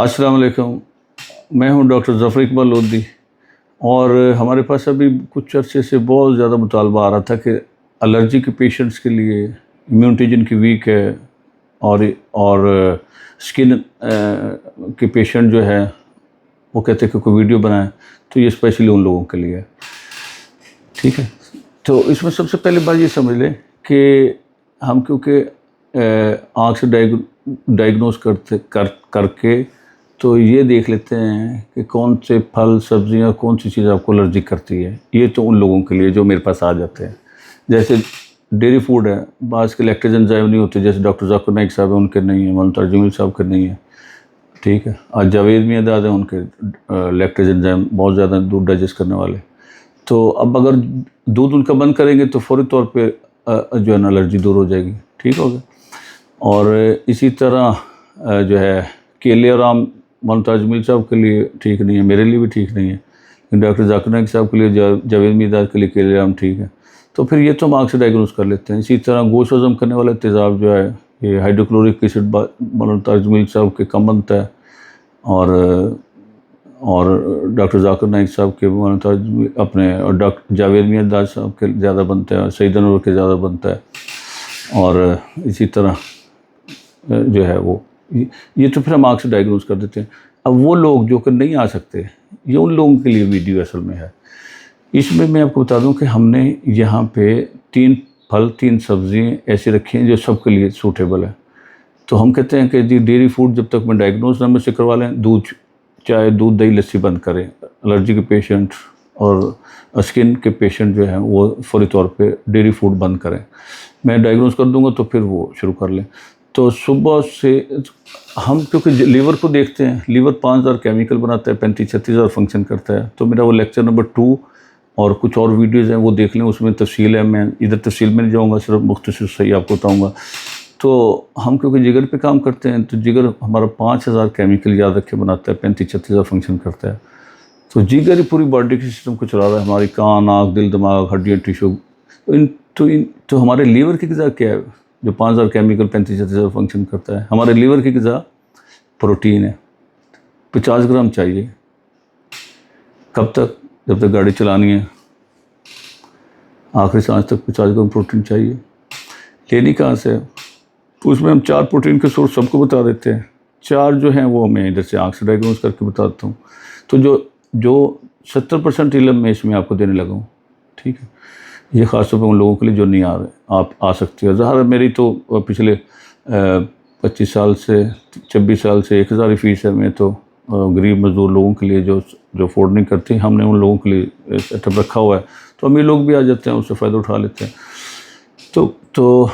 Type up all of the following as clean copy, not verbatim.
अस्सलाम वालेकुम। मैं हूं डॉक्टर ज़फ़र इकबाल लोधी और हमारे पास अभी कुछ अरसे से बहुत ज़्यादा मुतालबा आ रहा था कि एलर्जी के पेशेंट्स के लिए इम्यूनिटी जिनकी वीक है और स्किन के पेशेंट जो है वो कहते हैं कि कोई वीडियो बनाएं, तो ये स्पेशली उन लोगों के लिए है। ठीक है, तो इसमें सबसे पहले बात ये समझ लें कि हम क्योंकि आँख से डायग्नोस करके तो ये देख लेते हैं कि कौन से फल सब्जियां कौन सी चीज़ आपको एलर्जी करती है। ये तो उन लोगों के लिए जो मेरे पास आ जाते हैं। जैसे डेयरी फूड है, बाज़ के लैक्टेज एंजाइम नहीं होते, जैसे डॉक्टर जाकिर नाइक साहब है उनके नहीं है, मौलाना तर्जुमील साहब के नहीं है। ठीक है, आज जावेद मियां दाद है उनके लैक्टेज एंजाइम बहुत ज़्यादा दूध डाइजेस्ट करने वाले। तो अब अगर दूध उनका बंद करेंगे तो फौरी तौर पर जो है ना एलर्जी दूर हो जाएगी। ठीक हो गया। और इसी तरह जो है केले और आम मौलाना तर्जुमील साहब के लिए ठीक नहीं है, मेरे लिए भी ठीक नहीं है। डॉक्टर जाकिर नाइक साहब के लिए, जावेद मियां के लिए केले आम ठीक है। तो फिर ये तो हम आँख से डायग्नोस कर लेते हैं। इसी तरह गोश्त हज़म करने वाला तेज़ाब जो है, ये हाइड्रोक्लोरिक एसिड मौलाना तर्जुमील साहब के कम बनता है और डॉक्टर जाकिर नाइक साहब के अपने और डॉक्टर जावेद मियां साहब के ज़्यादा बनता है और सईद अनवर के ज़्यादा बनता है। और इसी तरह जो है वो ये तो फिर हम आँख से डायग्नोस कर देते हैं। अब वो लोग जो कि नहीं आ सकते, ये उन लोगों के लिए वीडियो असल में है। इसमें मैं आपको बता दूं कि हमने यहाँ पे 3 फल 3 सब्ज़ियाँ ऐसी रखी हैं जो सबके लिए सूटेबल है। तो हम कहते हैं कि जी डेयरी फूड जब तक मैं डायग्नोस नंबर से करवा लें, दूध, चाय, दूध, दही, लस्सी बंद करें। एलर्जी के पेशेंट और स्किन के पेशेंट जो हैं वो फौरी तौर पे डेयरी फूड बंद करें। मैं डायग्नोस कर दूंगा तो फिर वो शुरू कर लें। तो सुबह से हम क्योंकि लीवर को देखते हैं, लीवर 5000 केमिकल बनाता है, 35-36 फंक्शन करता है। तो मेरा वो लेक्चर नंबर 2 और कुछ और वीडियोज़ हैं वो देख लें, उसमें तफसील है। मैं इधर तफसील में नहीं जाऊँगा, सिर्फ मुख्तसर सही आपको बताऊँगा। तो हम क्योंकि जिगर पे काम करते हैं तो जिगर हमारा 5000 केमिकल याद रखे बनाता है, 35-36 फंक्शन करता है। तो जिगर ही पूरी बॉडी के सिस्टम को चला रहा है, हमारी कान, आँख, दिल, दिमाग, हड्डियाँ, टिश्यू। तो हमारे लीवर की ग़िज़ा क्या है जो 5000 केमिकल 35-36 फंक्शन करता है? हमारे लीवर की ग़िज़ा प्रोटीन है। 50 ग्राम चाहिए। कब तक? जब तक गाड़ी चलानी है, आखिरी सांस तक 50 ग्राम प्रोटीन चाहिए। लेनी कहाँ से? तो उसमें हम 4 प्रोटीन के सोर्स सबको बता देते हैं। 4 जो हैं वो मैं इधर से आँख से डायग्नोस करके बताता हूँ। तो जो 70% इल्म मैं इसमें आपको देने लगा हूँ। ठीक है, ये ख़ास तौर पर उन लोगों के लिए जो नहीं आ रहे, आप आ सकते हो। ज़ाहिर मेरी तो पिछले 25 साल से 26 साल से 1000 फ़ीस है। मैं तो गरीब मज़दूर लोगों के लिए जो अफोर्ड नहीं करते, हमने उन लोगों के लिए सेटअप रखा हुआ है। तो अमीर लोग भी आ जाते हैं, उससे फ़ायदा उठा लेते हैं। तो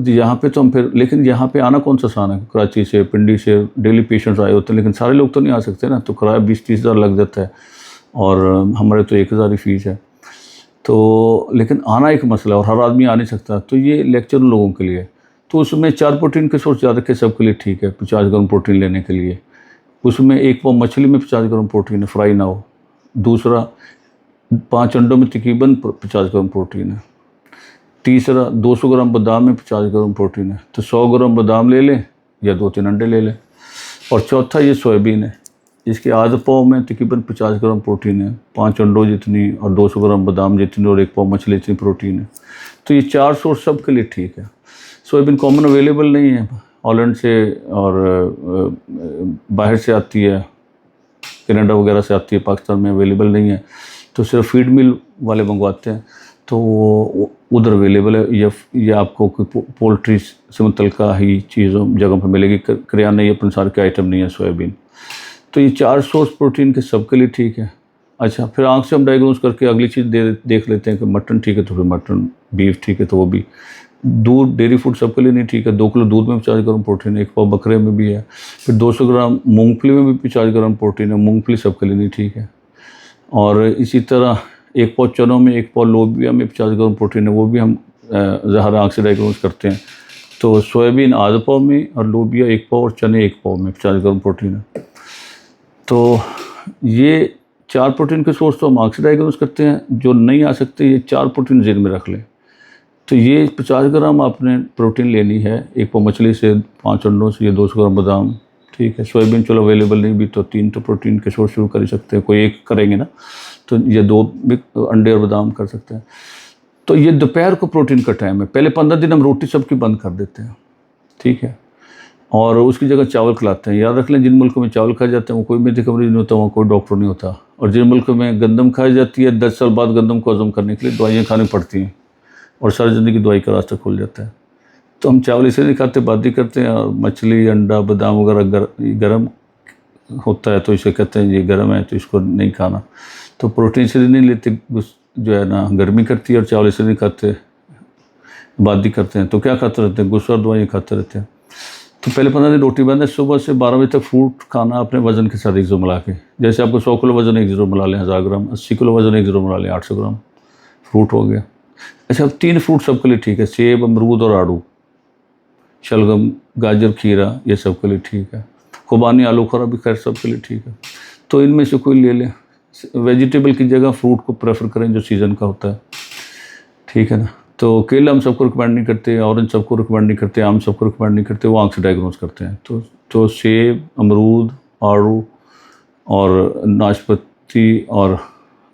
यहाँ पे तो हम फिर, लेकिन यहाँ पे आना कौन सा आसान है? कराची से, पिंडी से डेली पेशेंट्स आए होते हैं, लेकिन सारे लोग तो नहीं आ सकते ना। तो किराया 20-30 हज़ार लग जाता है और हमारे तो 1000 ही फ़ीस है। तो लेकिन आना एक मसला, और हर आदमी आ नहीं सकता। तो ये लेक्चर उन लोगों के लिए। तो उसमें 4 प्रोटीन के सोर्स याद रखें, सबके लिए ठीक है। 50 ग्राम प्रोटीन लेने के लिए उसमें 1 पाव मछली में 50 ग्राम प्रोटीन है, फ्राई ना हो। दूसरा, 5 अंडों में तकरीबन 50 ग्राम प्रोटीन है। तीसरा, 200 ग्राम बादाम में 50 ग्राम प्रोटीन है। तो 100 ग्राम बादाम ले लें या 2-3 अंडे ले लें। और चौथा ये सोयाबीन है, इसके आधा पाव में तकरीबन 50 ग्राम प्रोटीन है। 5 अंडों जितनी और 200 ग्राम बादाम जितनी और 1 पाव मछली जितनी प्रोटीन है। तो ये 4 सोर्स सब के लिए ठीक है। सोयाबीन कॉमन अवेलेबल नहीं है, हॉलैंड से और बाहर से आती है, कनाडा वगैरह से आती है, पाकिस्तान में अवेलेबल नहीं है। तो सिर्फ फीड मिल वाले मंगवाते हैं, तो उधर अवेलेबल है। या आपको पोल्ट्री से मुतल्लिका ही चीज़ों जगह पर मिलेगी। करियाना या पंसार के आइटम नहीं है सोयाबीन। तो ये 4 सोर्स प्रोटीन के सबके लिए ठीक है। अच्छा, फिर आँख से हम डायग्नोस करके अगली चीज़ देख लेते हैं कि मटन ठीक है तो फिर मटन, बीफ ठीक है तो वो भी। दूध, डेयरी फूड सबके लिए नहीं ठीक है। 2 किलो दूध में 50 ग्राम प्रोटीन है, 1 पाव बकरे में भी है। फिर 200 ग्राम मूंगफली में भी 50 ग्राम प्रोटीन है, मूंगफली सबके लिए नहीं ठीक है। और इसी तरह 1 पाव चनों में, 1 पाव लोबिया में 50 ग्राम प्रोटीन है, वो भी हम ज़ाहिर आँख से डायग्नोस करते हैं। तो सोयाबीन आधा पाव में और लोबिया 1 पाव और चने 1 पाव में 50 ग्राम प्रोटीन है। तो ये 4 प्रोटीन के सोर्स तो हम आँख से डायग्नोस करते हैं। जो नहीं आ सकते, ये 4 प्रोटीन ज़हन में रख लें। तो ये 50 ग्राम आपने प्रोटीन लेनी है 1 पाव मछली से, 5 अंडों से, ये 200 ग्राम बादाम, ठीक है। सोयाबीन चलो अवेलेबल नहीं भी तो 3 तो प्रोटीन के सोर्स शुरू कर ही सकते हैं, कोई एक करेंगे ना, तो ये 2 भी अंडे और बादाम कर सकते हैं। तो ये दोपहर को प्रोटीन का टाइम है। पहले 15 दिन हम रोटी सबकी बंद कर देते हैं, ठीक है, और उसकी जगह चावल खिलाते हैं। याद रख लें, जिन मुल्कों में चावल खाए जाते हैं वो कोई मेडिकल कवरेज नहीं होता, वहाँ कोई डॉक्टर नहीं होता। और जिन मुल्कों में गंदम खाई जाती है, 10 साल बाद गंदम को हजम करने के लिए दवाइयाँ खानी पड़ती हैं और सारी ज़िंदगी दवाई का रास्ता खुल जाता है। तो हम चावल इसलिए नहीं खाते, बादी करते हैं, और मछली, अंडा, बादाम वगैरह गर्म होता है तो इसे कहते हैं ये गर्म है तो इसको नहीं खाना। तो प्रोटीन इसलिए नहीं लेते, जो है ना गर्मी करती है, और चावल इसलिए नहीं खाते, बादी करते हैं। तो क्या खाते रहते हैं, गुस्सा और दवाइयाँ खाते रहते हैं। तो पहले 15 दिन रोटी बंद है। सुबह से 12 बजे तक फ्रूट खाना अपने वजन के साथ 1 ज़ीरो मिला के। जैसे आपको 100 किलो वजन 1 ज़ीरो मिला लें 1000 ग्राम, 80 किलो वजन 1 ज़ीरो मिला लें 800 ग्राम, फ्रूट हो गया। अच्छा, अब 3 फ्रूट सबके लिए ठीक है, सेब, अमरूद और आड़ू, शलगम, गाजर, खीरा, ये सबके लिए ठीक है। खुबानी, आलू खरा भी खैर सबके लिए ठीक है। तो इनमें से कोई ले लें। वेजिटेबल की जगह फ्रूट को प्रेफर करें जो सीज़न का होता है, ठीक है ना। तो केला हम सबको रिकमेंड नहीं करते, ऑरेंज सबको रिकमेंड नहीं करते, आम सबको रिकमेंड नहीं करते, वो आँख से डायग्नोज करते हैं। तो सेब, अमरूद, आड़ू और नाशपाती और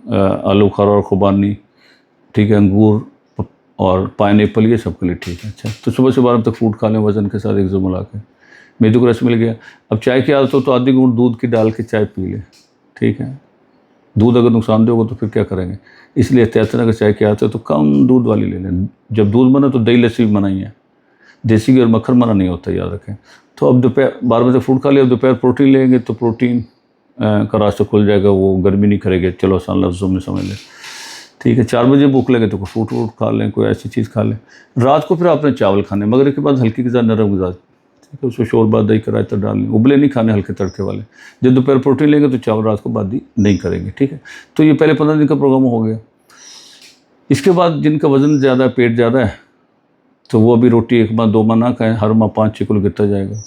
आलू खारा और खुबानी, ठीक है, अंगूर और पाइनएप्पल, ये सबके लिए ठीक है। अच्छा, तो सुबह से 12 तक फ्रूट खा लें वज़न के साथ 1 ज़ीरो मिला के। मेदे को रस मिल गया। अब चाय की आदत हो तो आधी घूंट दूध की डाल के चाय पी लें, ठीक है। दूध अगर नुकसानदेह होगा तो फिर क्या करेंगे, इसलिए एहतियात अगर चाय की आदत है तो कम दूध वाली ले लें। जब दूध बना तो दही लस्सी भी मना ही है, देसी घी और मक्खन मना नहीं होता, याद रखें। तो अब दोपहर 12 बजे फ्रूट खा लिया, दोपहर प्रोटीन लेंगे तो प्रोटीन का रास्ता खुल जाएगा, वो गर्मी नहीं करेगी। चलो आसान लफ्ज़ों में समझ लें, ठीक है। 4 बजे भूख लगे तो फ्रूट वूट खा लें, कोई ऐसी चीज़ खा लें। रात को फिर आपने चावल खाने, मगरिब के बाद हल्की ग़िज़ा, नरम ग़िज़ा, ठीक है, उसको शोरबा, दही का रायता डाल लें। उबले नहीं खाने, हल्के तड़के वाले। जब दोपहर प्रोटीन लेंगे तो चावल रात को बादी नहीं करेंगे, ठीक है। तो ये पहले 15 दिन का प्रोग्राम हो गया। इसके बाद जिनका वज़न ज़्यादा है, पेट ज़्यादा है, तो वो अभी रोटी 1 माह 2 माह ना खाएँ, हर माह 5-6 किलो गिरता जाएगा,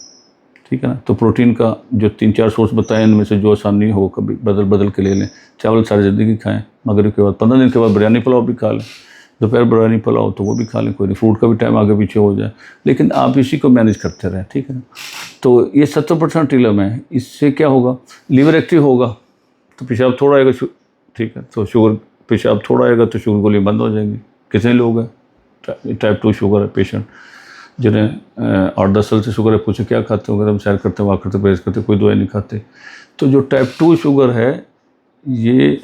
ठीक है ना। तो प्रोटीन का जो 3-4 सोर्स बताए, इनमें से जो आसानी हो कभी बदल बदल के ले लें। चावल सारी ज़िंदगी खाएँ, मगरिब के बाद 15 दिन के बाद बिरयानी पुलाव भी खा लें, दोपहर बिरयानी पुलाव तो वो भी खा लें, कोई नहीं, फ्रूट का भी टाइम आगे पीछे हो जाए, लेकिन आप इसी को मैनेज करते रहें, ठीक है ना। तो ये 70% इलम है। इससे क्या होगा, लीवर एक्टिव होगा तो पेशाब थोड़ा आएगा, ठीक है, तो शुगर, पेशाब थोड़ा आएगा तो शुगर गोली बंद हो जाएंगी। कितने लोग हैं टाइप 2 शुगर है पेशेंट, जिन्हें 8-10 साल से शुगर है, पूछे क्या खाते हो, अगर हम सैर करते, वहाँ करते, परहेज करते, कोई दवाई नहीं खाते। तो जो टाइप 2 शुगर है, ये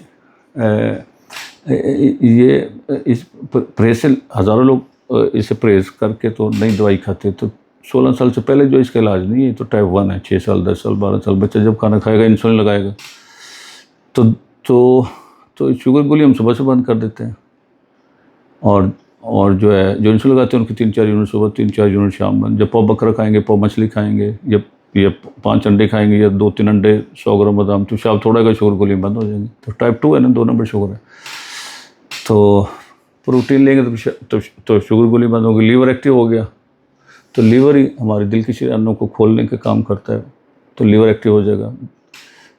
इस परहेज से हज़ारों लोग इसे परहेज करके तो नहीं दवाई खाते। तो 16 साल से पहले जो इसका इलाज नहीं है, तो टाइप 1 है। 6 साल, 10 साल, 12 साल बच्चा जब खाना खाएगा इंसुलिन लगाएगा, तो शुगर गोली हम सुबह से बंद कर देते हैं। और जो है, जो इंसुलिन लगाते हैं उनकी 3-4 यूनिट सुबह, 3-4 यूनिट शाम बंद। जब पाव बकरा खाएंगे, पाव मछली खाएंगे, या 5 अंडे खाएंगे, या 2-3 अंडे, 100 ग्राम बादाम, तो शाम थोड़ा का शुगर गोली बंद हो जाएंगी। तो टाइप 2 है ना, 2 नंबर शुगर है। तो प्रोटीन लेंगे तो शुगर गोली बंद होगी। लीवर एक्टिव हो गया तो लीवर ही हमारे दिल की शरीयानों को खोलने का काम करता है, तो लीवर एक्टिव हो जाएगा,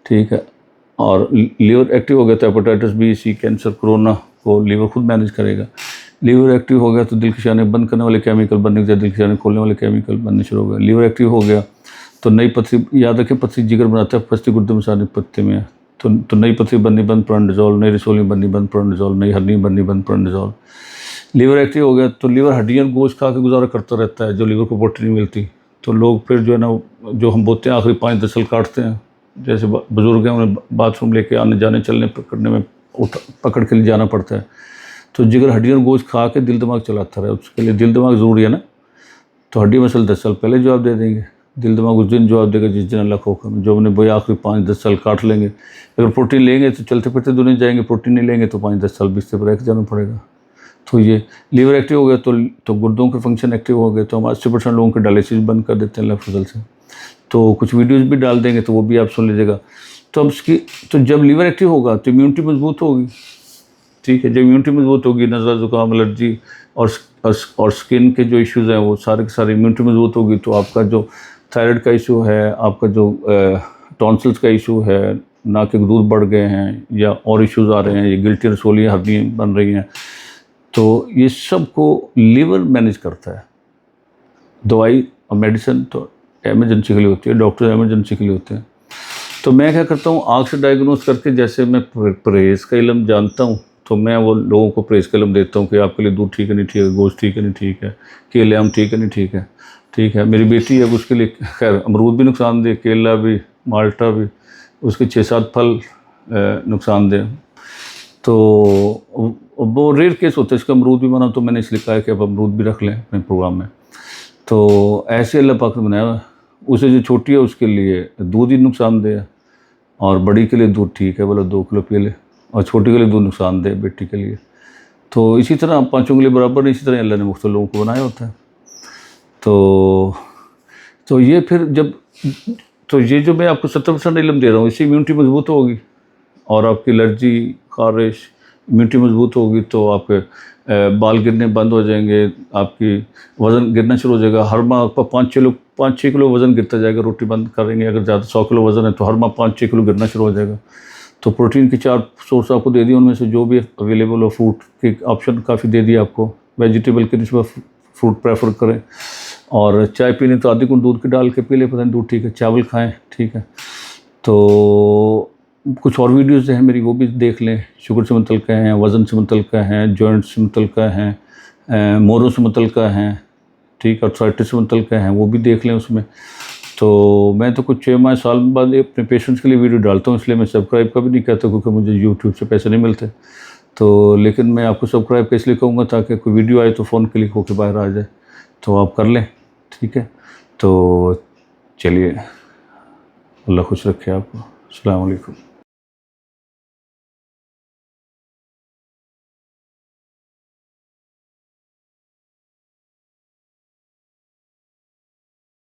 ठीक है। और लीवर एक्टिव हो गया तो हेपेटाइटिस बी, सी, कैंसर, कोरोना को लीवर खुद मैनेज करेगा। लीवर एक्टिव हो गया तो दिल की शरीयानें बंद करने वाले केमिकल बनने के लिए दिल की शरीयानें खोलने वाले केमिकल बनने शुरू हो गए। लीवर एक्टिव हो गया तो नई पथरी, याद रखें, पथरी जिगर बनाता है, पथरी गुर्दे में सारे पत्ते में है, तो नई पथरी बननी बंद, प्रोंडिजोल, नई रसोली बननी बंद, प्रोंडिजोल, नई हड्डी बननी बंद, प्रोंडिजोल। लीवर एक्टिव हो गया तो लीवर हड्डियाँ गोश्त खा के गुजारा करता रहता है, जो लीवर को प्रोटीन नहीं मिलती। तो लोग फिर जो है ना, जो हम बोलते हैं आखिरी 5-10 साल काटते हैं, जैसे बुजुर्ग हैं उन्हें बाथरूम लेके आने जाने, चलने पकड़ने में पकड़ के लिए जाना पड़ता है। तो जिगर हड्डियाँ गोश्त खा के दिल दिमाग चलाता रहे, उसके लिए दिल दिमाग ज़रूरी है ना। तो हड्डी मसल 10 साल पहले जवाब दे देंगे, दिल दिमाग उस दिन जवाब देगा जिस दिन अल्लाह को, जो हमने बोया आखिरी 5-10 साल काट लेंगे। अगर प्रोटीन लेंगे तो चलते फिरते दुनिया जाएंगे, प्रोटीन नहीं लेंगे तो 5-10 साल बिस्तर पर रह के जाना पड़ेगा। तो ये लीवर एक्टिव हो गया तो गुर्दों के फंक्शन एक्टिव हो गए, तो हम 80% लोगों के डायलिसिस बंद कर देते हैं अल्लाह फजल से। तो कुछ वीडियोस भी डाल देंगे तो वो भी आप सुन लीजिएगा। तो अब इसकी, तो जब लीवर एक्टिव होगा तो इम्यूनिटी मजबूत होगी, ठीक है। जब इम्यूनिटी मजबूत होगी, नज़ला, ज़ुकाम, एलर्जी और स्किन के जो इश्यूज़ हैं वो सारे के सारे, इम्यूनिटी मजबूत होगी तो आपका जो थायराइड का इशू है, आपका जो टॉन्सिल्स का इशू है, नाक के दूध बढ़ गए हैं या और इश्यूज़ आ रहे हैं, ये गिल्टी रसोलियाँ हड्डियाँ बन रही हैं, तो ये सब को लीवर मैनेज करता है। दवाई और मेडिसिन तो एमरजेंसी के लिए होती है, डॉक्टर एमरजेंसी के लिए होते हैं। तो मैं क्या करता हूँ, आँख से डायग्नोस करके, जैसे मैं परहेज़ का इल्म जानता हूँ तो मैं वो लोगों को परहेज़ का इल्म देता हूँ कि आपके लिए दूध ठीक है नहीं ठीक है, गोश्त ठीक है नहीं ठीक है, केले आम ठीक है नहीं ठीक है। ठीक है, मेरी बेटी है उसके लिए खैर अमरूद भी नुकसानदेह, केला भी, माल्टा भी, उसके 6-7 फल नुकसानदेह। तो वो रेयर केस होता है इसका, अमरूद भी बना, तो मैंने इसलिए कहा कि अब अमरूद भी रख लें अपने प्रोग्राम में। तो ऐसे अल्लाह पाक ने बनाया। उसे जो छोटी है उसके लिए दूध ही नुकसानदेह है, और बड़ी के लिए दूध ठीक है, बोला 2 किलो पी ले, और छोटी के लिए दूध नुकसानदेह बेटी के लिए। तो इसी तरह पाँचों के लिए बराबर नहीं, इसी तरह अल्लाह ने मुख्तलिफ लोगों को बनाया होता है। तो ये फिर जब, तो ये जो मैं आपको 70% इल्म दे रहा हूँ, इससे इम्यूनिटी मजबूत होगी और आपकी एलर्जी, खारिश, इम्यूनिटी मजबूत होगी तो आपके बाल गिरने बंद हो जाएंगे, आपकी वज़न गिरना शुरू हो जाएगा। हर माह आपका 5-6 किलो वज़न गिरता जाएगा, रोटी बंद करेंगे। अगर ज़्यादा 100 किलो वज़न है तो हर माह 5-6 किलो गिरना शुरू हो जाएगा। तो प्रोटीन की 4 सोर्स आपको दे दिए, उनमें से जो भी अवेलेबल हो, फ्रूट के ऑप्शन काफ़ी दे दिए आपको, वेजिटेबल के निस्बत फ्रूट प्रेफर करें। और चाय पीने तो आधी गुण दूध के डाल के पी ले, पता नहीं दूध ठीक है, चावल खाएं, ठीक है। तो कुछ और वीडियोज़ हैं मेरी, वो भी देख लें। शुगर से मुतल्लिक़ हैं, वज़न से मुतल्लिक़ हैं, जॉइंट से मुतल्लिक़ हैं, मोरों से मुतल्लिक़ हैं, ठीक, आर्थराइटिस से मुतल्लिक़ हैं, वो भी देख लें उसमें। तो मैं तो कुछ 6 माह साल बाद अपने पेशेंट्स के लिए वीडियो डालता हूँ, इसलिए मैं सब्सक्राइब का भी नहीं कहता, क्योंकि मुझे यूट्यूब से पैसे नहीं मिलते। तो लेकिन मैं आपको सब्सक्राइब का इसलिए कहूँगा ताकि कोई वीडियो आए तो फ़ोन क्लिक होकर बाहर आ जाए, तो आप कर लें, ठीक है। तो चलिए, अल्लाह खुश रखे आपको। अस्सलाम वालेकुम।